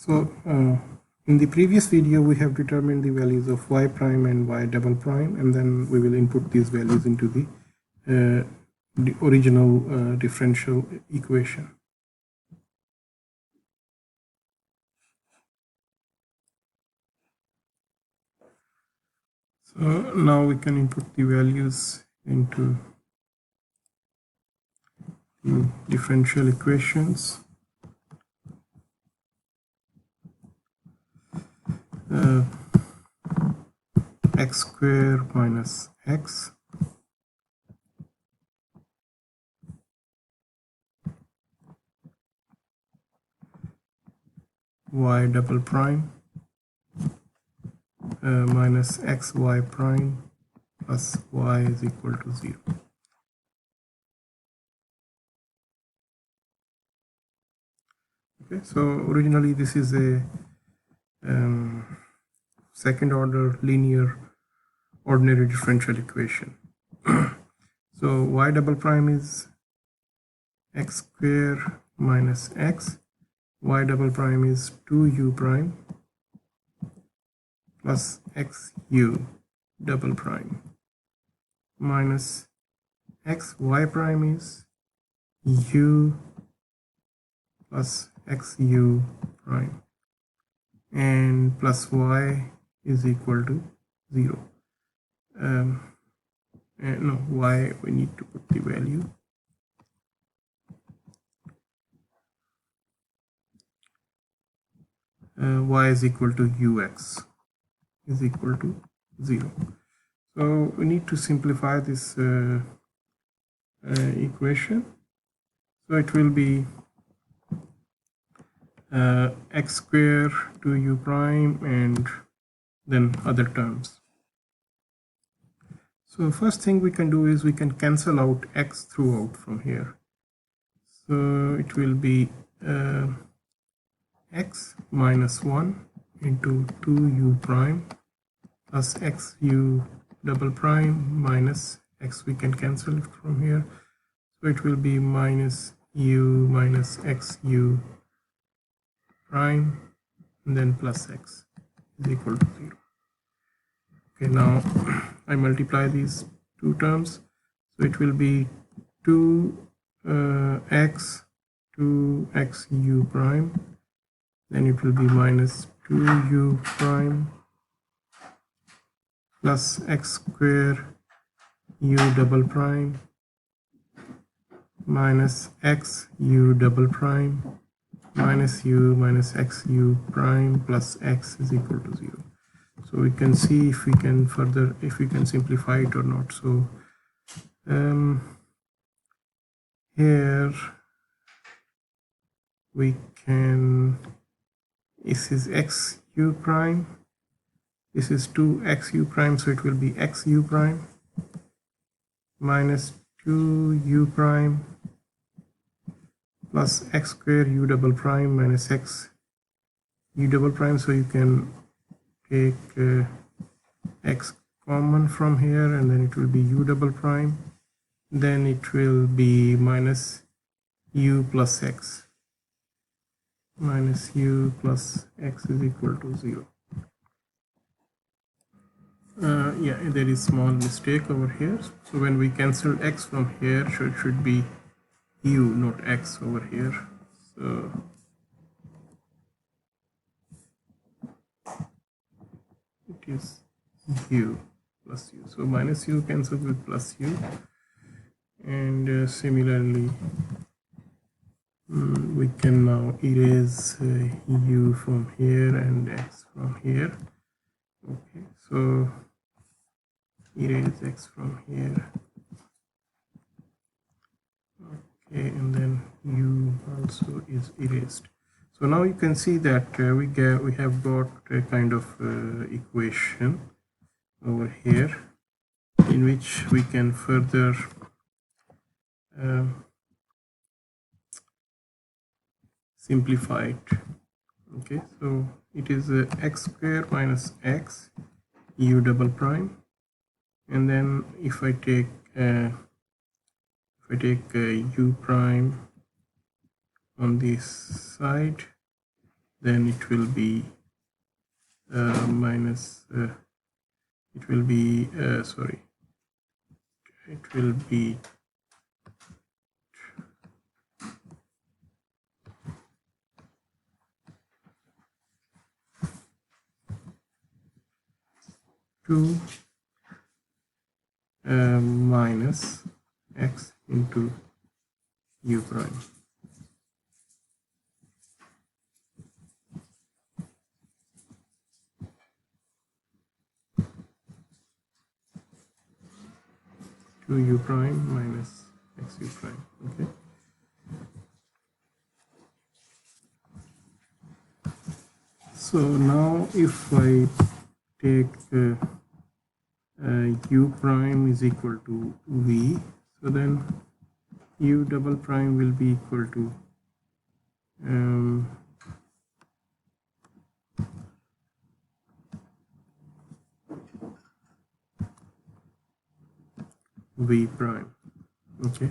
So in the previous video we have determined the values of y prime and y double prime, and then we will input these values into the original differential equation. So now we can input the values into the differential equations. X square minus x y double prime minus xy prime plus y is equal to 0. Okay, so originally this is a second order linear ordinary differential equation. So y double prime is x square minus x, y double prime is 2u prime plus xu double prime minus xy prime is u plus xu prime and plus y is equal to 0. No, y we need to put the value. Y is equal to ux is equal to 0. So we need to simplify this equation. So it will be x square 2u prime and then other terms. So first thing we can do is we can cancel out x throughout from here. So it will be x minus 1 into 2u prime plus xu double prime minus x, we can cancel it from here. So it will be minus u minus xu prime and then plus x is equal to 0. Okay, now I multiply these two terms, so it will be 2x 2xu prime, then it will be minus 2u prime plus x square u double prime minus xu double prime minus u minus xu prime plus x is equal to 0. So we can see if we can simplify it or not. So here we can, this is xu prime, this is 2xu prime, so it will be xu prime minus 2u prime plus x square u double prime minus x u double prime. So you can take x common from here and then it will be u double prime, then it will be minus u plus x, minus u plus x is equal to 0. Yeah, there is small mistake over here. So when we cancel x from here, so it should be u, not x over here. So it is u plus u. So minus u cancels with plus u, and similarly we can now erase u from here and x from here. Okay, so erase x from here. Okay, and then u also is erased. So now you can see that we have got a kind of equation over here in which we can further simplify it. Okay, so it is x square minus x u double prime, and then if I take u prime on this side, then it will be minus, it will be, sorry, it will be 2 minus x into u prime. U prime minus x u prime. Okay. So now if I take u prime is equal to v, so then u double prime will be equal to v prime. Okay.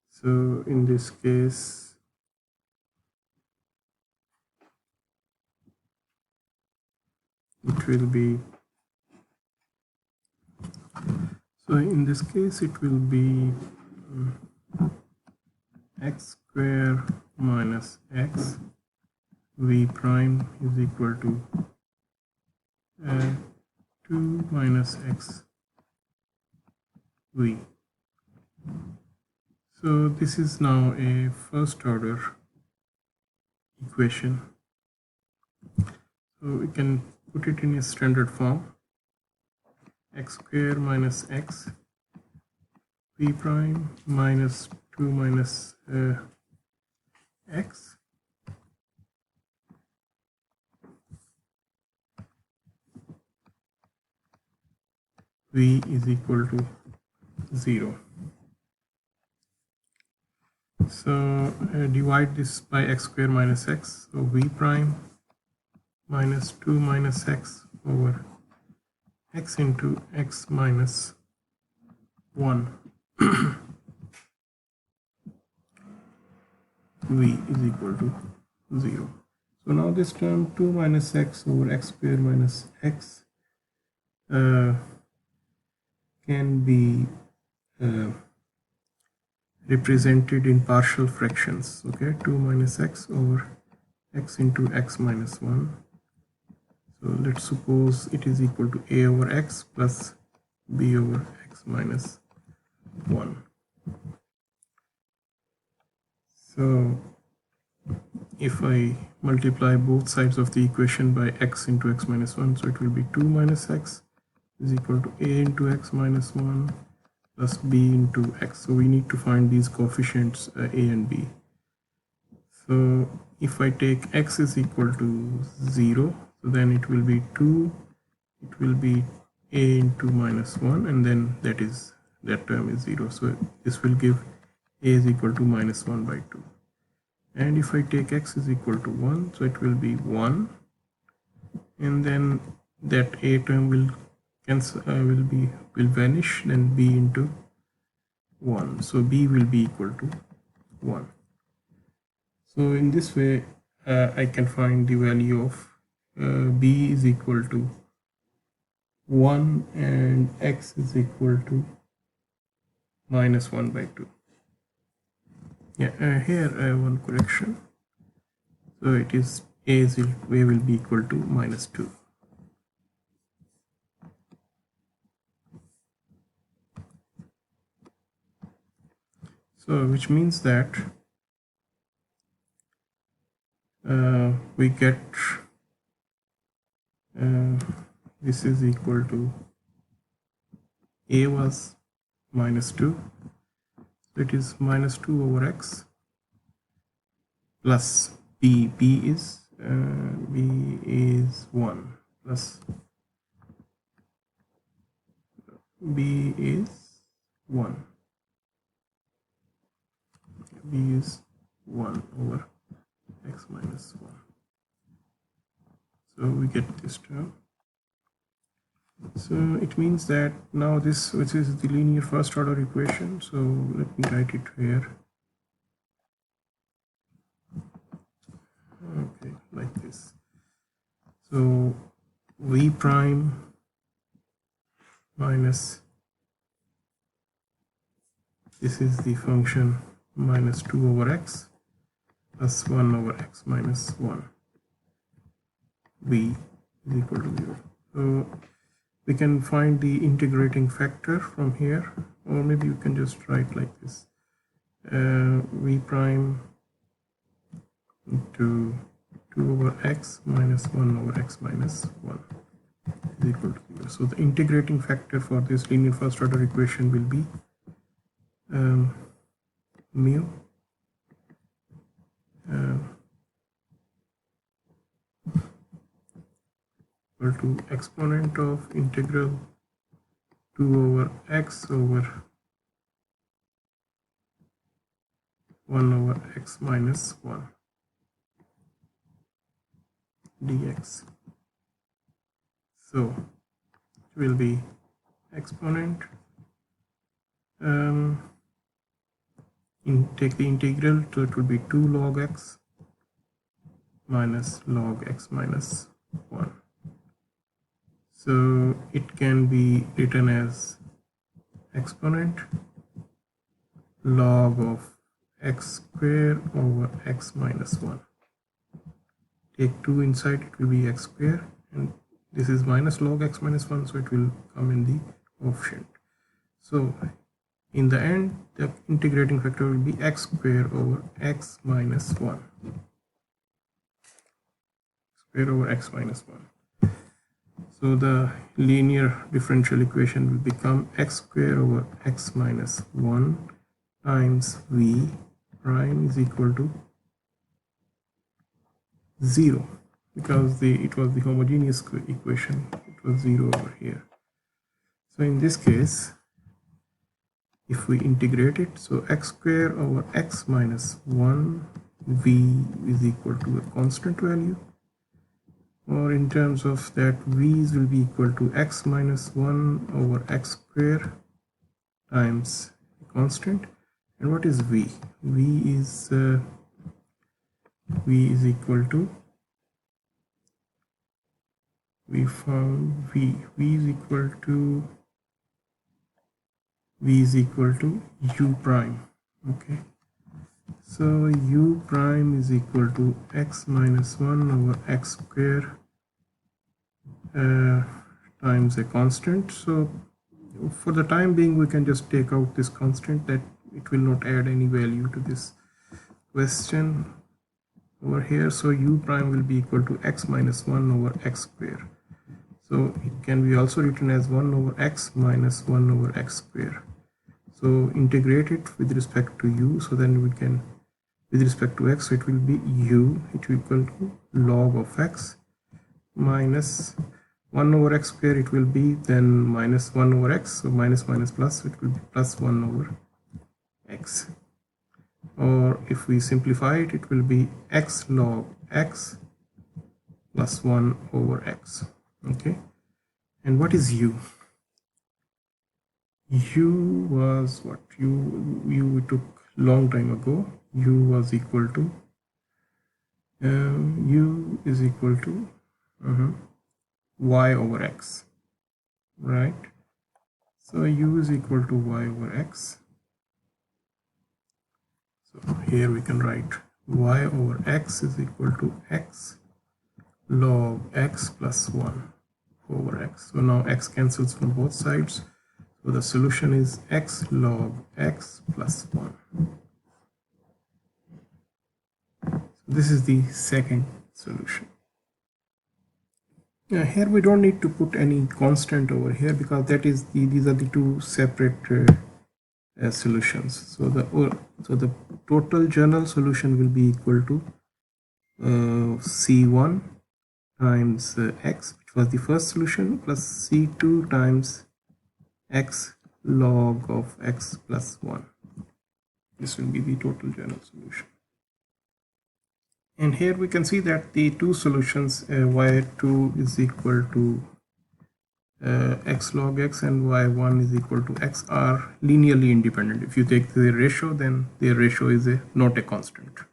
So in this case, it will be, so in this case it will be x square minus x v prime is equal to 2 minus x v. So this is now a first order equation. So we can put it in a standard form: x square minus x v prime minus 2 minus x v is equal to 0. So divide this by x square minus x, so v prime minus 2 minus x over x into x minus 1 v is equal to 0. So now this term 2 minus x over x square minus x can be represented in partial fractions. Okay, 2 minus x over x into x minus 1. So let's suppose it is equal to a over x plus b over x minus 1. So if I multiply both sides of the equation by x into x minus 1, so it will be 2 minus x is equal to a into x minus 1 plus b into x. So we need to find these coefficients a and b. So if I take x is equal to 0, so then it will be 2, it will be a into minus 1, and then that term is 0. So this will give a is equal to minus 1 by 2. And if I take x is equal to 1, so it will be 1, and then that a term will cancel, will vanish, then b into 1, so b will be equal to 1. So in this way I can find the value of b is equal to 1 and x is equal to minus 1 by 2. Yeah, here I have one correction. So it is a will be equal to minus 2. So which means that we get this is equal to a was minus 2, so it is minus 2 over x plus b is 1 plus b is 1. B is 1 over x minus 1. So we get this term. So it means that now this, which is the linear first order equation, so let me write it here. So v prime minus, this is the function, minus 2 over x plus 1 over x minus 1, v is equal to 0. So we can find the integrating factor from here, or maybe you can just write like this, v prime into 2 over x minus 1 over x minus 1 is equal to 0. So the integrating factor for this linear first order equation will be mu equal to exponent of integral 2 over x over 1 over x minus 1 dx. So it will be exponent, take the integral, so it will be 2 log x minus log x minus 1. So it can be written as exponent log of x square over x minus 1. Take 2 inside, it will be x square, and this is minus log x minus 1, so it will come in the coefficient. So in the end, the integrating factor will be x square over x minus 1. Square over x minus 1. So the linear differential equation will become x square over x minus 1 times v prime is equal to 0, because it was the homogeneous equation, it was 0 over here. So in this case, if we integrate it, so x square over x minus 1 v is equal to a constant value, or in terms of that, v's will be equal to x minus 1 over x square times a constant. And what is v? V is equal to, we found v is equal to u prime. Okay, so u prime is equal to x minus 1 over x square times a constant. So for the time being, we can just take out this constant, that it will not add any value to this question over here. So u prime will be equal to x minus 1 over x square. So it can be also written as 1 over x minus 1 over x square. So integrate it with respect to u, so then we can, with respect to x, so it will be u, it will equal to log of x minus 1 over x square, it will be then minus 1 over x, so minus minus plus, so it will be plus 1 over x. Or if we simplify it, it will be x log x plus 1 over x. Okay, and what is u? U was what? U we took long time ago. U was equal to u is equal to y over x, right? So u is equal to y over x. So here we can write y over x is equal to x log x plus 1 over x. So now x cancels from both sides. So the solution is x log x plus 1. So this is the second solution. Now here we don't need to put any constant over here, because that is these are the two separate solutions. So the total general solution will be equal to C1 times x, which was the first solution, plus C2 times x log of x plus 1. This will be the total general solution. And here we can see that the two solutions, y2 is equal to x log x and y1 is equal to x, are linearly independent. If you take the ratio, then their ratio is not a constant.